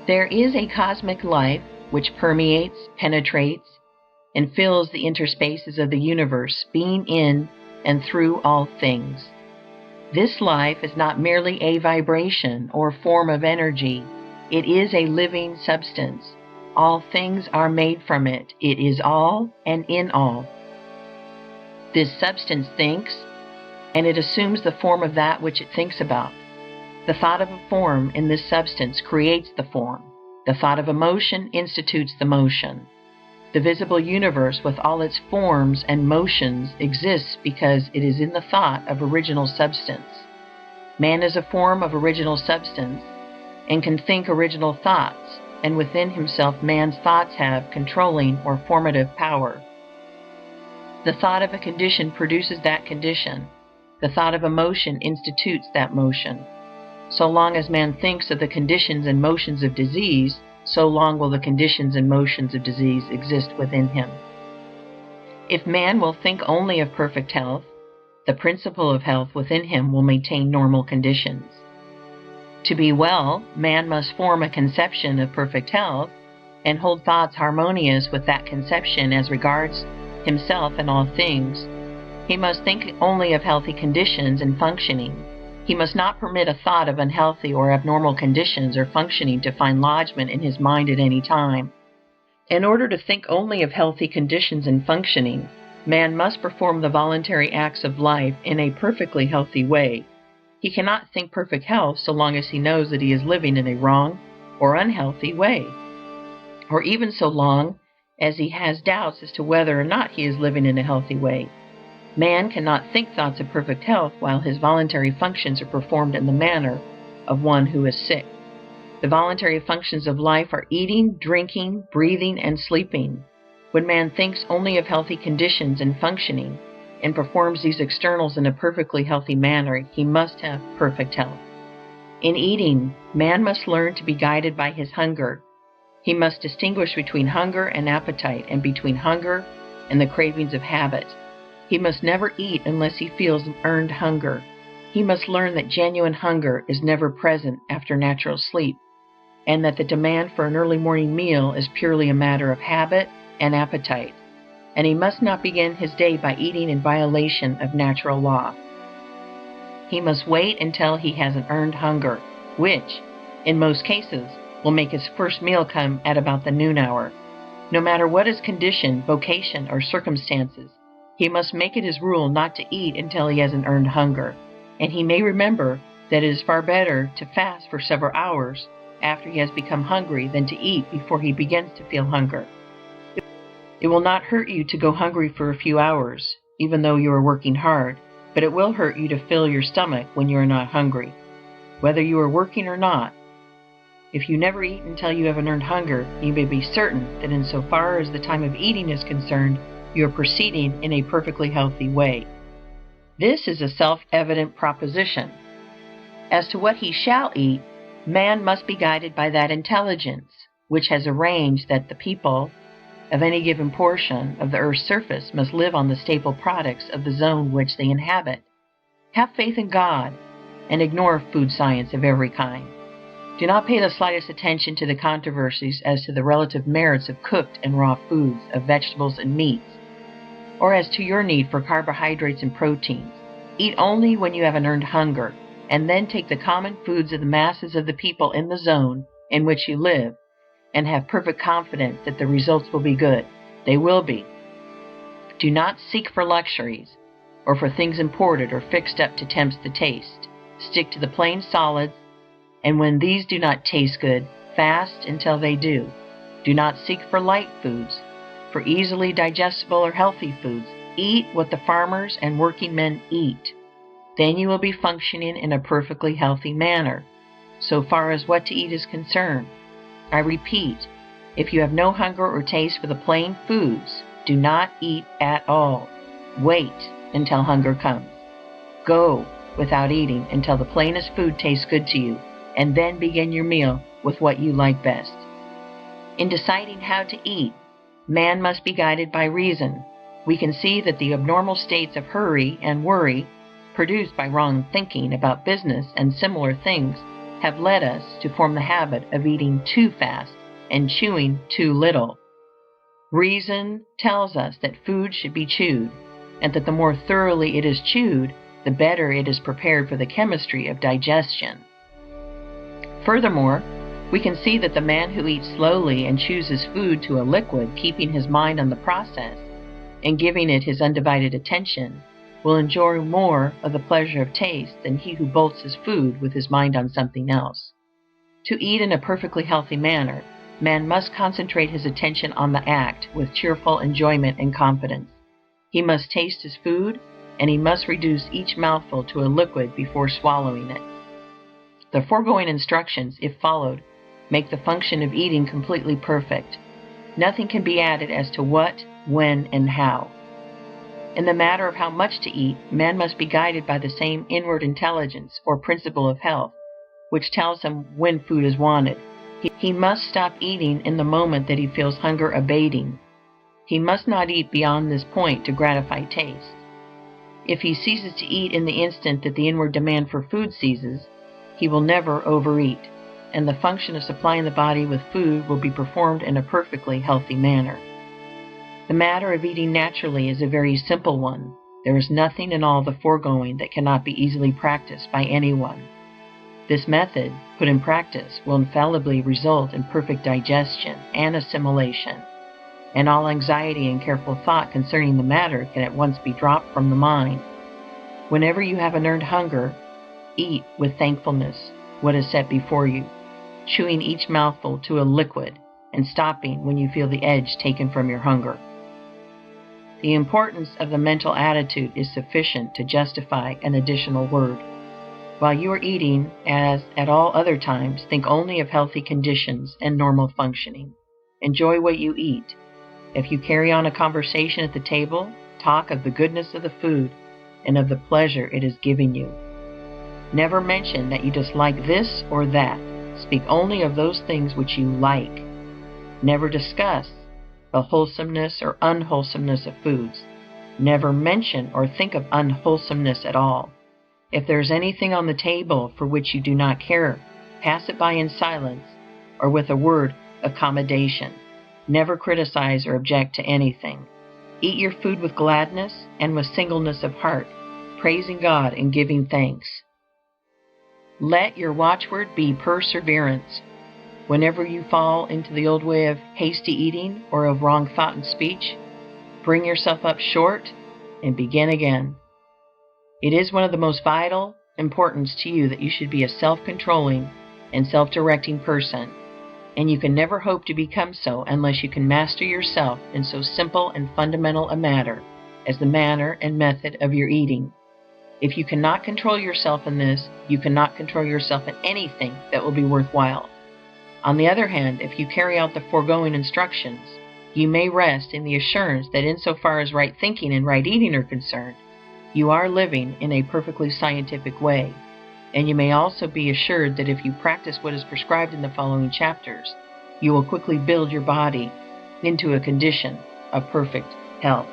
There is a cosmic life which permeates, penetrates, and fills the interspaces of the universe, being in and through all things. This life is not merely a vibration or form of energy, it is a living substance. All things are made from it. It is all and in all. This substance thinks, and it assumes the form of that which it thinks about. The thought of a form in this substance creates the form. The thought of a motion institutes the motion. The visible universe with all its forms and motions exists because it is in the thought of original substance. Man is a form of original substance and can think original thoughts, and within himself man's thoughts have controlling or formative power. The thought of a condition produces that condition. The thought of a motion institutes that motion. So long as man thinks of the conditions and motions of disease, so long will the conditions and motions of disease exist within him. If man will think only of perfect health, the principle of health within him will maintain normal conditions. To be well, man must form a conception of perfect health and hold thoughts harmonious with that conception as regards himself and all things. He must think only of healthy conditions and functioning. He must not permit a thought of unhealthy or abnormal conditions or functioning to find lodgment in his mind at any time. In order to think only of healthy conditions and functioning, man must perform the voluntary acts of life in a perfectly healthy way. He cannot think perfect health so long as he knows that he is living in a wrong or unhealthy way, or even so long as he has doubts as to whether or not he is living in a healthy way. Man cannot think thoughts of perfect health while his voluntary functions are performed in the manner of one who is sick. The voluntary functions of life are eating, drinking, breathing, and sleeping. When man thinks only of healthy conditions and functioning, and performs these externals in a perfectly healthy manner, he must have perfect health. In eating, man must learn to be guided by his hunger. He must distinguish between hunger and appetite, and between hunger and the cravings of habit. He must never eat unless he feels an earned hunger. He must learn that genuine hunger is never present after natural sleep, and that the demand for an early morning meal is purely a matter of habit and appetite. And he must not begin his day by eating in violation of natural law. He must wait until he has an earned hunger, which, in most cases, will make his first meal come at about the noon hour. No matter what his condition, vocation, or circumstances, he must make it his rule not to eat until he has an earned hunger, and he may remember that it is far better to fast for several hours after he has become hungry than to eat before he begins to feel hunger. It will not hurt you to go hungry for a few hours, even though you are working hard, but it will hurt you to fill your stomach when you are not hungry, whether you are working or not. If you never eat until you have an earned hunger, you may be certain that insofar as the time of eating is concerned, you are proceeding in a perfectly healthy way. This is a self-evident proposition. As to what he shall eat, man must be guided by that intelligence which has arranged that the people of any given portion of the earth's surface must live on the staple products of the zone which they inhabit. Have faith in God and ignore food science of every kind. Do not pay the slightest attention to the controversies as to the relative merits of cooked and raw foods, of vegetables and meats, or as to your need for carbohydrates and proteins. Eat only when you have an earned hunger, and then take the common foods of the masses of the people in the zone in which you live, and have perfect confidence that the results will be good. They will be. Do not seek for luxuries, or for things imported or fixed up to tempt the taste. Stick to the plain solids, and when these do not taste good, fast until they do. Do not seek for light foods, for easily digestible or healthy foods. Eat what the farmers and working men eat. Then you will be functioning in a perfectly healthy manner, so far as what to eat is concerned. I repeat, if you have no hunger or taste for the plain foods, do not eat at all. Wait until hunger comes. Go without eating until the plainest food tastes good to you, and then begin your meal with what you like best. In deciding how to eat, man must be guided by reason. We can see that the abnormal states of hurry and worry, produced by wrong thinking about business and similar things, have led us to form the habit of eating too fast and chewing too little. Reason tells us that food should be chewed, and that the more thoroughly it is chewed, the better it is prepared for the chemistry of digestion. Furthermore, we can see that the man who eats slowly and chews his food to a liquid, keeping his mind on the process and giving it his undivided attention, will enjoy more of the pleasure of taste than he who bolts his food with his mind on something else. To eat in a perfectly healthy manner, man must concentrate his attention on the act with cheerful enjoyment and confidence. He must taste his food, and he must reduce each mouthful to a liquid before swallowing it. The foregoing instructions, if followed, make the function of eating completely perfect. Nothing can be added as to what, when, and how. In the matter of how much to eat, man must be guided by the same inward intelligence or principle of health, which tells him when food is wanted. He must stop eating in the moment that he feels hunger abating. He must not eat beyond this point to gratify taste. If he ceases to eat in the instant that the inward demand for food ceases, he will never overeat, and the function of supplying the body with food will be performed in a perfectly healthy manner. The matter of eating naturally is a very simple one. There is nothing in all the foregoing that cannot be easily practiced by anyone. This method, put in practice, will infallibly result in perfect digestion and assimilation, and all anxiety and careful thought concerning the matter can at once be dropped from the mind. Whenever you have an earned hunger, eat with thankfulness what is set before you, chewing each mouthful to a liquid and stopping when you feel the edge taken from your hunger. The importance of the mental attitude is sufficient to justify an additional word. While you are eating, as at all other times, think only of healthy conditions and normal functioning. Enjoy what you eat. If you carry on a conversation at the table, talk of the goodness of the food and of the pleasure it is giving you. Never mention that you dislike this or that. Speak only of those things which you like. Never discuss the wholesomeness or unwholesomeness of foods. Never mention or think of unwholesomeness at all. If there is anything on the table for which you do not care, pass it by in silence or with a word of commendation. Never criticize or object to anything. Eat your food with gladness and with singleness of heart, praising God and giving thanks. Let your watchword be perseverance. Whenever you fall into the old way of hasty eating or of wrong thought and speech, bring yourself up short and begin again. It is one of the most vital importance to you that you should be a self-controlling and self-directing person, and you can never hope to become so unless you can master yourself in so simple and fundamental a matter as the manner and method of your eating. If you cannot control yourself in this, you cannot control yourself in anything that will be worthwhile. On the other hand, if you carry out the foregoing instructions, you may rest in the assurance that insofar as right thinking and right eating are concerned, you are living in a perfectly scientific way. And you may also be assured that if you practice what is prescribed in the following chapters, you will quickly build your body into a condition of perfect health.